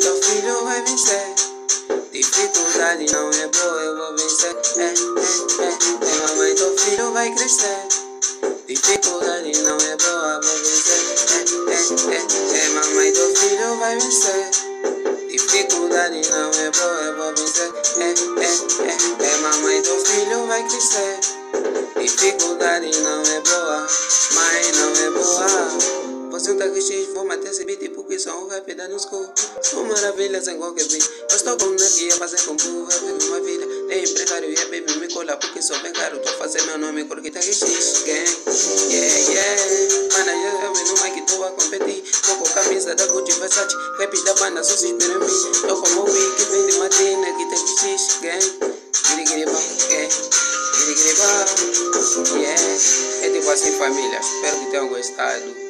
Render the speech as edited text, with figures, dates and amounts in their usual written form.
teu filho vai vencer. Dificuldade não é boa, eu vou vencer. Mamãe, teu filho vai crescer. Dificuldade não é boa, vou vencer. Mamãe, teu filho vai vencer. Dificuldade não é boa, eu vou vencer. Mamãe, teu filho vai crescer. Dificuldade não é boa, mãe, não é boa. Você tá que X, vou matar esse beat porque sou um rap da no school. Sou maravilhas em qualquer beat. Eu estou com energia, fazer com burro, vai viver uma vida. É empresário e a baby me cola porque sou bem caro. Tô fazendo meu nome porque tá que X, gang. Yeah. Mana, eu no mic tô a competir. Tô com camisa da Gucci Versace. Rap da banda, só se espera em mim. Tô como o Wii que vem de Matina, que tá que X, gang. Giri gang. Yeah. É tipo assim, família. Espero que tenham gostado.